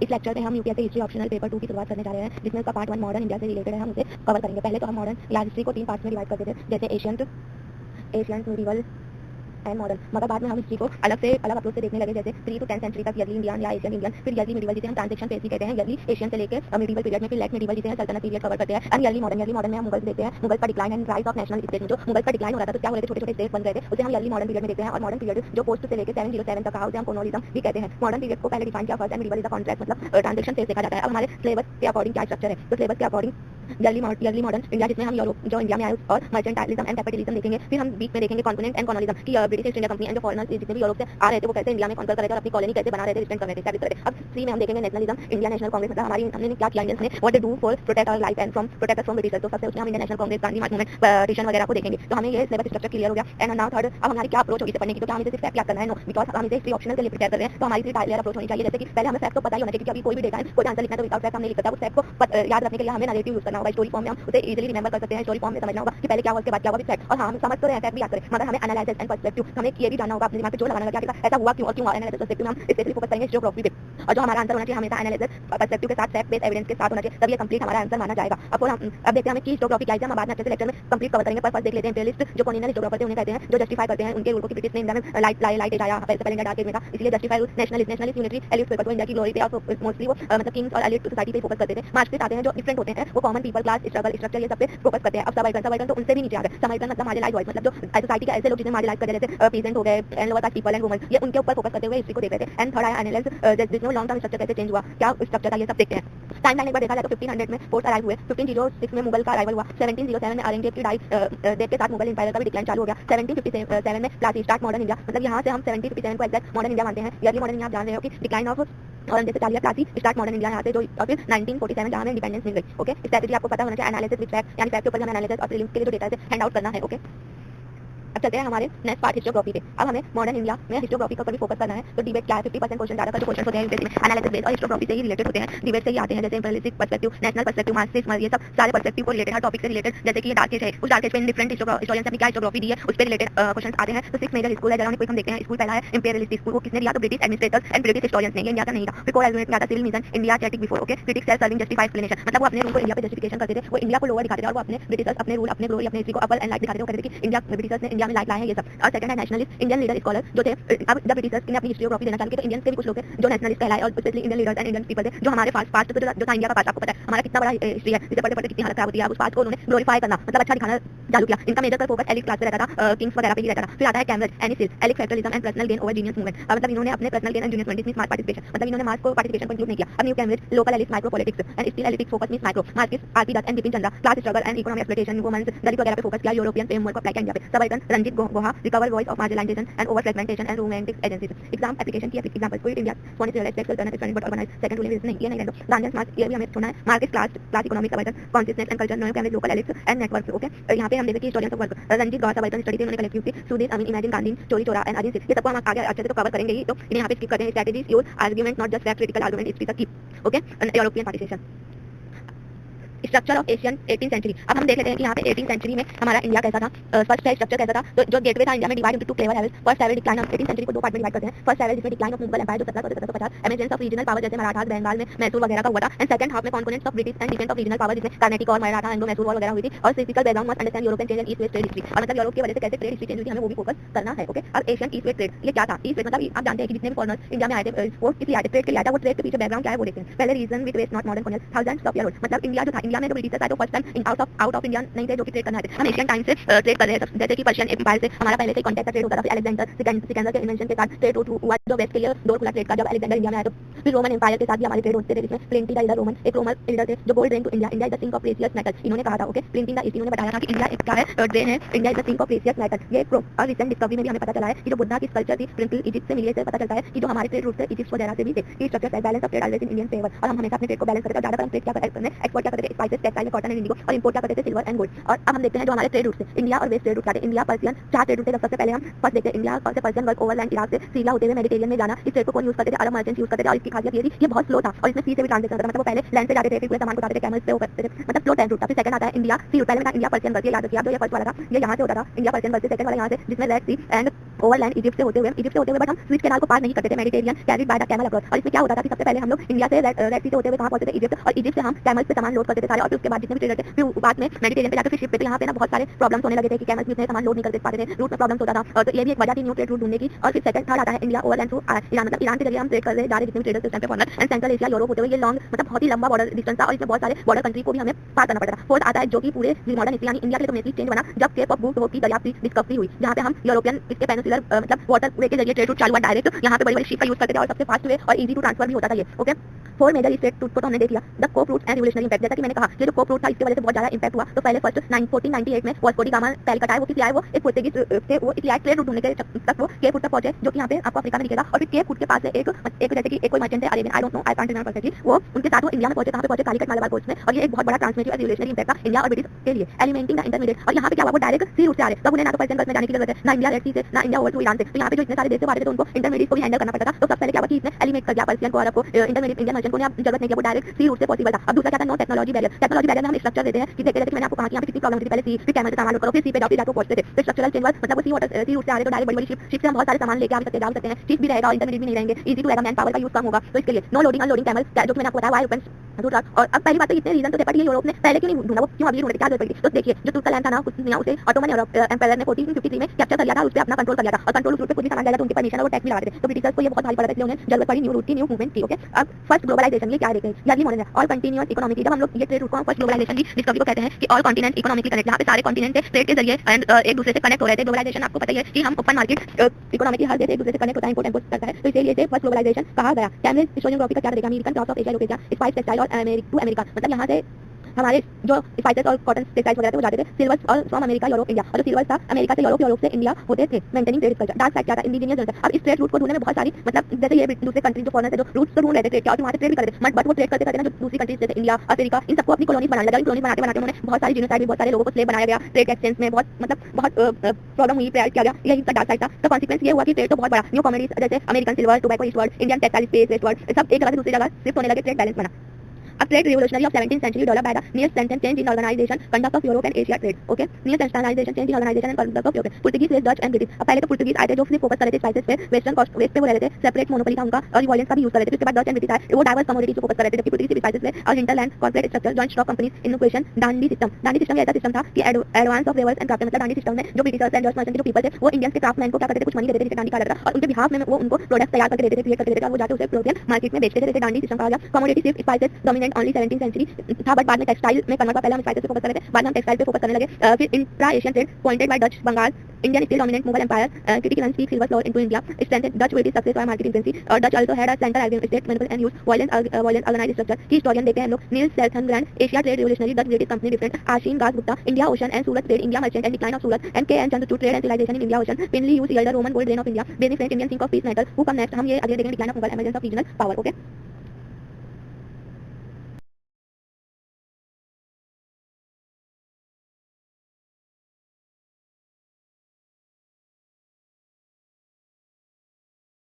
इस लेक्चर में हम यूपीएससी हिस्ट्री ऑप्शनल पेपर 2 की शुरुआत करने जा रहे हैं, जिसमें उसका पार्ट 1 मॉडर्न इंडिया से रिलेटेड है। हम उसे कवर करेंगे। पहले तो हम मॉडर्न या हिस्ट्री को 3 पार्ट्स में डिवाइड करते थे, जैसे एशियंट मिडिवल एंड मॉडर्न। मगर बाद में हम हिस्ट्री को अलग अप्रोच से देखने लगे, जैसे 3 to 10 सेंचुरी तक अर्ली इंडियन या एशियन इंडियन, फिर अर्ली मिडिवल जिसे हम ट्रांजिशन फेज भी कहते हैं, अर्ली एशियन से लेकर मिडिवल पीरियड में, फिर लेट मिडिवल जिसे हम सल्तनत पीरियड कवर करते हैं, एंड अर्ली मॉडर्न में हम मुगल देखते हैं, मुगल का decline and rise of national state. जो मुगल का डिक्लाइन हो रहा था तो क्या हो रहे थे, छोटे-छोटे स्टेट बन रहे थे, उसे हम अर्ली मॉडर्न पीरियड में देखते हैं। और मॉडर्न पीरियड जो पोस्ट से लेकर 707 तक का उसे हम कोलोनियलिज्म भी कहते हैं। मॉडर्न पीरियड को पहले डिफाइन किया first and medieval is the contract, मतलब ट्रांजिशन फेज देखा जाता है। अब हमारे सिलेबस के अकॉर्डिंग क्या स्ट्रक्चर है, तो सिलेबस के अकॉर्डिंग अर्ली मॉडर्न इंडिया, जिसमें हम यूरोप जो इंडिया में आए और मर्चेंटाइलिज्म एंड कैपिटलिज्म देखेंगे। फिर हम बीच में देखेंगे कॉन्टिनेंट एंड कॉलोनिज्म की British east India company and जो फॉरेनर्स जितने भी यूरोप से आ रहे थे वो कैसे इंडिया में कॉन्कर कर रहे थे और अपनी कॉलोनी कैसे बना रहे थे, रिस्पेंड कर रहे थे, स्टैब्लिश कर रहे थे। अब 3 में हम देखेंगे नेशनलिज्म, इंडियन नेशनल कांग्रेस, मतलब हमने क्या किया इंडियंस ने, what they do for protect our life and protect us from Britishers. तो सबसे उसमें हम Indian National Congress, Gandhi march movement, petition वगैरह को देखेंगे। तो हमें ये सिलेबस स्ट्रक्चर क्लियर हो गया। एंड नाउ थर्ड, अब हमारी क्या अप्रोच होगी इसे पढ़ने की, तो क्या हमें सिर्फ फैक्ट याद करना है? नो, बिकॉज़ हम इसे हिस्ट्री ऑप्शनल के लिए प्रिपेयर कर रहे हैं, तो हमारी क्लियर अप्रोच होनी चाहिए। जैसे कि पहले हमें फैक्ट तो पता ही होना चाहिए, क्योंकि कोई भी डेटा है, कोई आंसर लिखना है तो विदाउट फैक्ट हम नहीं लिख सकता। उस फैक्ट को याद रखने के लिए हमें नैरेटिव यूज करना होगा। स्टोरी फॉर्म में हम उसे इजीली रिमेंबर कर सकते हैं। स्टोरी फॉर्म में समझना होगा कि पहले क्या हुआ, उसके बाद क्या हुआ, फैक्ट। और हाँ, हम समझ तो रहे हैं, फैक्ट भी याद करें, मगर हमें एनालिसिस एंड पर्सपेक्टिव, हमें ये भी जानना होगा, अपने दिमाग पे जोर लगाना होगा कि ऐसा हुआ क्यों और क्यों हुआ। एनालिसिस पर्सपेक्टिव में हम स्पेशली फोकस करेंगे जियोग्राफी पे, और जो हमारा आंसर होना चाहिए हमेशा एनालिसिस पर्सपेक्टिव के साथ, फैक्ट बेस्ड एविडेंस के साथ होना चाहिए, तब ये कंप्लीट हमारा आंसर माना जाएगा। अब देखते हैं हमें की जियोग्राफी क्या है, हम बाद में अच्छे से लेक्चर में कंप्लीट कवर करेंगे। पर फर्स्ट देख लेते हैं इंपीरियलिस्ट जो कॉलोनियल जियोग्राफर थे, उन्हें कहते हैं जो जस्टिफाई करते हैं उनके रूल को कि ब्रिटिश ने इंडिया में लाइट एज आया पहले इंडिया डार्क एज में था, इसलिए justify rule. Nationalist unitary elite paper, तो इंडिया की ग्लोरी पे और मोस्टली वो मतलब किंग्स और एलिट सोसाइटी पे फोकस करते थे। मार्क्सिस्ट आते हैं जो डिफरेंट होते हैं, वो common people, class, struggle, structure, ये सब पे फोकस करते हैं। अब सबाल्टर्न तो उनसे भी नीचे आ गए। सबाल्टर्न मतलब मार्जिनलाइज्ड वॉइस, मतलब जो सोसाइटी के ऐसे लोग जिन्हें मार्जिनलाइज कर देते थे, पीजेंट हो गए and lower caste people and women, ये उनके ऊपर फोकस करते हुए हिस्ट्री को देख रहे थे। एंड थर्ड आया एनालिसिस, जिसमें लॉन्ग टर्म स्ट्रक्चर कैसे चेंज हुआ, क्या स्ट्रक्चर था, ये सब देखते हैं। टाइमलाइन एक बार देखा जाए तो 1500 में फोर्स अराइव हुए, 1506 में मुगल का अराइवल हुआ, 1707 में औरंगजेब की डेथ के साथ मुगल एम्पायर का भी डिक्लाइन चालू हो गया, 1757 में प्लासी स्टार्ट मॉडर्न इंडिया, मतलब यहाँ से हम 1757 को एग्जैक्ट मॉडर्न इंडिया मानते हैं। अर्ली मॉडर्न इंडिया आप जान रहे हो कि डिक्लाइन ऑफ औरंगजेब से चालू प्लासी स्टार्ट मॉडर्न इंडिया यहाँ से, जो और फिर 1947 जहाँ में इंडिपेंडेंस मिल गई। ओके, स्ट्रेटजी आपको पता होना चाहिए, एनालिसिस विद फैक्ट, यानी फैक्ट के ऊपर हमें एनालिसिस और प्रीलिम्स के लिए जो डेटा है हैंड आउट करना है। ओके, अब चलते हैं हमारे नेक्स्ट पार्ट हिस्टोग्राफी पे। अब हमें मॉडर्न इंडिया में हिस्टोग्राफी के ऊपर भी फोकस करना है। तो डिबेट क्या है, 50% क्वेश्चन ज्यादातर जो क्वेश्चन होते हैं एनालिसिस बेस्ड और हिस्टोग्राफी से ही रिलेटेड होते हैं, डिबेट से ही आते हैं, जैसे imperialistic perspective, national perspective, Marxist, ये सब सारे पर्सपेक्टिव को रिलेटेड हर टॉपिक से रिलेटेड। जैसे कि ये डार्क एज है, उस डार्क एज पे डिफरेंट हिस्टोरियंस ने क्या हिस्टोग्राफी दी है, उस पे रिलेटेड क्वेश्चन आते हैं। तो 6 मेजर स्कूल है, जरा हम देखते हैं। स्कूल पहला है इंपीरियलिस्टिक स्कूल, वो किसने दिया, तो British administrators and British historians ने, ये इंडिया का नहीं था। फिर कोर एलिमेंट क्या था, civil mission, India chaotic before. Okay, critics self serving justify explanation, मतलब वो अपने रूल को इंडिया पे जस्टिफिकेशन करते थे, वो इंडिया को लोअर दिखाते थे और वो अपने ब्रिटिशर्स, अपने रूल, अपने ग्लोरी, अपने हिस्ट्री को अपर एंड लाइट दिखाते थे। वो कहते थे कि इंडिया ब्रिटिशर्स ने इंडिया में लाइट लाए हैं, ये सब। और सेकंड है नेशनलिस्ट, इंडियन लीडर स्कॉलर जो थे। अब जब ब्रिटिशर्स ने अपनी हिस्टोग्राफी देना चालू किया तो इंडियंस के भी कुछ लोग थे जो नेशनलिस्ट कहलाए, और specially Indian leaders and Indian people थे जो हमारे पास्ट जो था इंडिया का पास्ट, आपको पता है हमारा कितना बड़ा हिस्ट्री है, जिसे पढ़ते पढ़ते कितनी हालत खराब होती है। उस पास्ट को उन्होंने ग्लोरीफाई करना, मतलब अच्छा दिखाना चालू किया। इनका मेजर फोकस एलिट क्लास पे रहता था, किंग्स वगैरह पे ही रहता था। फिर आता है कैम्ब्रिज, एनिसिल, एलिक फैक्टरिज्म and personal gain over genius movement. मतलब इन्होंने अपने personal gain and genius movement में स्मार्ट पार्टिसिपेशन, मतलब इन्होंने मास को पार्टिसिपेशन को इंक्लूड नहीं किया। अब new Cambridge, local elite micro politics and still elitist focus means micro, Marxist, RP Dutt and Bipin Chandra, class struggle and economic exploitation, women's, Dalit वगैरह पे फोकस किया। यूरोपियन फ्रेमवर्क को अप्लाई किया इंडिया पे। Subaltern, Ranajit Guha, recover voice of marginalisation and over fragmentation and romantic agencies. Exam application की example, कोई India phone से related alternative study but organise, second ruling नहीं, ये नहीं रहने दो। गांधी मार्क्स, ये भी हमें छोड़ना है। Marxist, class economic, subaltern, consciousness and culture, New Cambridge, local elites and network. Okay, यहाँ पे हम देखते हैं historians of work, Ranjit Gaur subaltern study थी, उन्होंने कलेक्ट की थी। सुदीप अमीन, इमेजिन गांधी, चोरी चोरा एंड अजीत, ये सबको हम आगे अच्छे से तो कवर करेंगे ही, तो इन्हें यहाँ पे स्किप करते हैं। Strategies use argument not just fact, critical argument is key. Okay, European participation, structure of Asian 18th century. अब हम देख लेते हैं कि यहाँ पे 18th सेंचुरी में हमारा इंडिया कैसा था, फर्स्ट है स्ट्रक्चर कैसा था। तो जो गेटवे था इंडिया में divide into 2 level level. First level decline of 18th century को 2 पार्ट में डिवाइड करते हैं। फर्स्ट लेवल जिसमें डिक्लाइन ऑफ मुगल एम्पायर जो 1750 एमर्जेंस ऑफ रीजनल पावर जैसे मराठा, बंगाल में मैसूर वगैरह का हुआ था। एंड सेकंड हाफ में components of British and defence of regional power जिसमें कर्नाटक और मराठा, एंग्लो मैसूर वॉर वगैरह हुई थी। और physical background must understand European change and east west trade history, और मतलब यूरोप की वजह से कैसे ट्रेड हिस्ट्री चेंज हुई थी, हमें वो भी फोकस करना है। ओके, अब एशियन ईस्ट वेस्ट ट्रेड ये क्या था। ईस्ट वेस्ट मतलब आप जानते हैं कि जितने भी फॉरेनर्स इंडिया में आए थे वो किस लिए आए थे, ट्रेड के लिए आए थे। वो ट्रेड के पीछे बैकग्राउंड क्या है वो देखते हैं। पहले region with west not modern colonial, thousands of year old, मतलब इंडिया जो था, इंडिया में जो ब्रिटिशर्स आए तो first time out of India नहीं थे जो कि ट्रेड करना है। हम एशियन टाइम से ट्रेड कर रहे हैं, जैसे कि पर्शियन एम्पायर से हमारा पहले से कांटेक्ट का ट्रेड होता था। फिर अलेक्जेंडर सिकंदर के इन्वेंशन के साथ ट्रेड हुआ जो वेस्ट के लिए डोर खुला ट्रेड का, जब अलेक्जेंडर इंडिया में आया तो। फिर रोमन एम्पायर के साथ भी हमारे ट्रेड होते थे, जिसमें प्लिंटी द रोमन एक रोमन लीडर थे जो gold drain to India, India is the sink of precious metal, इन्होंने कहा था। ओके, प्लिंटी द इन्होंने बताया था कि इंडिया एक क्या है, ड्रेन है, India is the sink of precious metal. ये और रिसेंट डिस्कवरी में भी हमें पता चला है कि जो बुद्धा की स्कल्पचर थी स्प्रिंकल इजिप्ट से मिली है, पता चलता है कि जो हमारे ट्रेड रूट थे इजिप्ट वगैरह से भी थे। ये structure balance of trade always in Indian favour, और हम हमेशा अपने ट्रेड को बैलेंस करते हैं। ज्यादा हम ट्रेड क्या करते हैं, एक्सपोर्ट क्या करते हैं, spices, textile, cotton and Indigo और इंपोर्ट क्या करते थे सिल्वर एंड गोल्ड। और अब हम देखते हैं जो हमारे ट्रेड रूट से इंडिया और वेस्ट ट्रेड रूट क्या थे। इंडिया पर्सियन 4 ट्रेड रूट थे। सबसे पहले हम फर्स्ट देखते हैं इंडिया से पर्सियन वर्क ओवरलैंड इराक से सीरिया होते हुए मेडिटेरियन में जाना। इस ट्रेड को कौन यूज करते थे? अरब मर्चेंट्स यूज करते थे और इसकी खासियत ये थी ये बहुत स्लो था और इसमें सी से भी ट्रांजेक्शन होता था। मतलब वो पहले लैंड से जाते थे फिर पूरे सामान को उठाते थे कैमल्स पे वो करते थे, मतलब स्लो ट्रेड रूट था। फिर सेकंड आता है इंडिया सी रूट। पहले में था इंडिया पर्सियन वर्क, याद रखिए आप, जो ये फर्स्ट वाला था ये यहाँ से होता था इंडिया पर्सियन वर्क से, सेकंड वाला यहाँ से जिसमें red sea and overland Egypt से होते हुए बट हम स्विच कैनाल को पार नहीं करते थे, Mediterranean carried by the camel across. और इसमें क्या होता था कि सबसे पहले हम लोग इंडिया से रेड सी से होते हुए कहां पहुंचते थे? इजिप्ट, और इजिप्ट से हम कैमल्स पे सामान लोड करते थे सारे, और फिर उसके बाद जितने भी ट्रेडर थे फिर बाद में मेडिटेरियन पे जाके फिर शिप पे। तो यहाँ पे ना बहुत सारे प्रॉब्लम्स होने लगे थे कि कैमल्स भी उतने सामान लोड नहीं कर पाते थे, रूट में प्रॉब्लम्स होता था। और तो ये भी एक वजह थी न्यू ट्रेड रूट ढूंढने की। और फिर सेकंड थर्ड आता है इंडिया ओवरलैंड थ्रू ईरान, मतलब ईरान के जरिए हम ट्रेड कर रहे जा रहे जितने भी ट्रेडर्स उस टाइम पे foreigner and central Asia Europe होते हुए, ये लॉन्ग मतलब बहुत ही लंबा बॉर्डर डिस्टेंस था और इसमें बहुत सारे बॉर्डर कंट्री को भी हमें पार करना पड़ता था। फोर्थ आता है जो कि पूरे मॉडर्न हिस्ट्री यानी इंडिया के लिए मेनली चेंज बना जब केप ऑफ गुड होप की दरियाफ्त की डिस्कवरी हुई, जहाँ पे हम यूरोपियन इसके पेनिनसुलर मतलब वाटर वे के जरिए ट्रेड रूट चालू हुआ डायरेक्ट। यहाँ पे बड़ी बड़ी शिप का यूज करते थे और सबसे फास्ट वे और इजी टू ट्रांसफर भी होता था ये। ओके, 4 मेजर स्टेट रूट को तो हमने देख लिया। The Cape route and revolutionary impact, जैसा कि मैंने कहा ये जो कोप रूट था इसकी वजह से बहुत ज्यादा इंपैक्ट हुआ। तो पहले फर्स्ट 1498 में वास्को डी गामा कैलकटा है, वो किसी आए, वो एक पुर्तगीज से वो इसलिए आए ट्रेड रूट ढूंढने के तक वो केप रूट तक पहुंचे, जो कि यहाँ पे आपको अफ्रीका में दिखेगा। और फिर केप रूट के पास से एक जैसे कि एक कोई मर्चेंट है Arabian, I don't know, I can't remember perfectly, वो उनके साथ वो इंडिया में पहुंचे। कहां पे पहुंचे? कालीकट मालाबार पोर्ट में। और ये एक बहुत बड़ा ट्रांसमिटिव और रिवोल्यूशनरी इंपैक्ट था इंडिया और ब्रिटिश के लिए, एलिमेंटिंग द इंटरमीडिएट। और यहाँ पे क्या हुआ, वो डायरेक्ट सी रूट से आ रहे, तब उन्हें ना तो पर्शियन गल्फ में जाने की जरूरत है, ना इंडिया रेड सी से, ना इंडिया ओवर टू ईरान से। तो यहाँ पे जो इतने सारे देश से बाहर थे तो उनको इंटरमीडिएट को भी हैंडल करना पड़ता था। तो सबसे पहले क्या हुआ कि इसने एलिमिनेट कर दिया पर्शियन को, अरब को, इंटरमीडिएट इंडियन मर्चेंट को अब जरूरत नहीं है, वो डायरेक्ट सी रूट से पॉसिबल था। अब दूसरा क्या था? No technology barrier. Technology barrier में हम स्ट्रक्चर देते हैं कि देखते जैसे कि मैंने आपको कहा कि यहाँ पे कितनी प्रॉब्लम थी, पहले सी फिर कैमल से सामान लोड करो, फिर सी पे जाओ, फिर जाके पहुंचते थे। तो स्ट्रक्चरल चेंज मतलब वो सी वाटर सी रूट से आ रहे तो डायरेक्ट बड़ी बड़ी शिप से हम बहुत सारे सामान लेके आ सकते जा सकते हैं, चीज भी रहेगा और इंटरमीडिएट भी नहीं रहेंगे, इजी टू रहेगा, मैन पावर का यूज कम होगा। तो इसके लिए नो लोडिंग अनलोडिंग कैमल, जो कि मैंने आपको बताया वाई ओपन दूसरा। और अब पहली बात तो इतने रीजन तो थे, बट ये यूरोप ने पहले क्यों नहीं ढूंढा, वो क्यों अभी ढूंढ रहे, क्या जरूरत पड़ी? तो देखिए जो तुर्क का लैंड था ना उसे ऑटोमन एम्पायर ने 1453 में कैप्चर कर लिया था, उस पे अपना कंट्रोल कर लिया था और कंट्रोल उस रूट पे खुद ही सामान जाएगा तो उनकी परमिशन और वो टैक्स भी लगाते थे। तो ब्रिटिशर्स को ये बहुत भारी पड़ा था, इसलिए उन्हें जरूरत पड़ी न्यू रूट की, न्यू मूवमेंट की। ओके, अब फर्स्ट ग्लोबलाइजेशन ये क्या देखें या ये मॉडर्न है और कंटीन्यूअस इकोनॉमिक। जब हम लोग ये ट्रेड रूट को फर्स्ट ग्लोबलाइजेशन की डिस्कवरी को कहते हैं कि ऑल कॉन्टिनेंट इकोनॉमिकली कनेक्ट, यहाँ पे सारे कॉन्टिनेंट ट्रेड के जरिए एंड एक दूसरे से कनेक्ट हो रहे थे। ग्लोबलाइजेशन आपको पता ही है कि हम ओपन मार्केट इकोनॉमिक हर देश एक दूसरे से कनेक्ट होता है, इंपोर्ट एक्सपोर्ट करता है, तो इसलिए इसे फर्स्ट ग्लोबलाइजेशन कहा गया। कैमल हिस्टोरियोग्राफी का क्या करेगा? अमेरिकन क्रॉप्स ऑफ एशिया लोकेशिया स्पाइस टेक्सटाइल और अमेरिका, मतलब यहाँ से हमारे जो स्पाइसेस और कॉटन टेक्सटाइल्स वगैरह थे वो जाते थे सिल्वर्स और फ्रॉम अमेरिका यूरोप इंडिया, और जो सिल्वर्स था अमेरिका से यूरोप, यूरोप से इंडिया होते थे, maintaining trade culture. Dark side क्या था? इंडिजिनियस जनता। अब इस ट्रेड रूट को ढूंढने में बहुत सारी मतलब जैसे ये दूसरे कंट्री जो फॉरेनर थे जो रूट्स तो ढूंढ रहे थे ट्रेड के, और वहाँ से ट्रेड भी करते थे, बट वो ट्रेड करते करते ना जो दूसरी कंट्रीज जैसे इंडिया, अफ्रीका, इन सबको अपनी कॉलोनीज बनाने लगा। इन कॉलोनीज बनाते बनाते उन्होंने बहुत सारी जीनोसाइड भी, बहुत सारे लोगों को स्लेव बनाया गया, ट्रेड एक्सचेंज में बहुत मतलब बहुत प्रॉब्लम हुई, प्रेयर किया गया, यही इसका डार्क साइड था। तो कॉन्सिक्वेंस ये हुआ कि ट्रेड तो बहुत बड़ा, न्यू कमोडिटीज जैसे American silver, tobacco eastward, Indian textile space westward, सब एक जगह से दूसरी जगह शिफ्ट होने लगे, ट्रेड बैलेंस बना। A trade revolutionary of 17th century developed by the near-central change in organization, conduct of Europe and Asia trade. Okay, near-centralization, change in organization and conduct of Europe. Portuguese, Dutch and British. अब पहले तो Portuguese आए थे जो सिर्फ focus कर रहे थे स्पाइसेस पे, वेस्टर्न कॉस्ट वेस्ट पे वो रह रहे थे, सेपरेट मोनोपोली था उनका और रिवॉल्यूशन का भी यूज कर रहे थे। उसके बाद डच एंड ब्रिटिश आए, वो डाइवर्स कमोडिटीज को फोकस कर रहे थे, जबकि पुर्तगीज स्पाइसेस पे और hinterland corporate structure, joint stock companies, innovation, dadni system. Dadni system ऐसा सिस्टम था कि advance of weavers and craft, मतलब डांडी सिस्टम में जो ब्रिटिशर्स एंड डच मर्चेंट जो पीपल थे वो इंडियंस के क्राफ्टमैन को क्या करते थे, कुछ मनी देते थे, डांडी का लगता, और उनके बिहाफ में वो उनको प्रोडक्ट तैयार करके देते थे, क्रिएट करके देते थे, और वो जाके उसे यूरोपियन मार्केट में बेचते थे, जैसे डांडी सिस्टम कहा गया। कमोडिटी सिर्फ spices dominant only 17th century था, बट बाद में टेक्सटाइल में कन्वर्ट हुआ। पहले हम स्पाइसेस पे फोकस कर रहे थे, बाद में हम टेक्सटाइल पे फोकस करने लगे। फिर intra Asian trade pointed by Dutch Bengal, Indian still dominant Mughal empire, critical and speak silver flow into India, strengthened Dutch British success और मार्केट इंटेंसी, और Dutch also had a central agreement state manual and use violence organised structure. Key historian देखते हैं हम लोग Niels Steensgaard, Asia trade revolutionary, Dutch British company different, Ashin Das Gupta, India ocean and Surat trade, India merchant and decline of Surat, and K N Chandrachud trade and civilisation in India ocean, पिनली use yield Roman gold drain of India, Bernier French Indian sink of piece metal, who come next. हम ये आगे देखेंगे decline of Mughal emergence of regional power. Okay.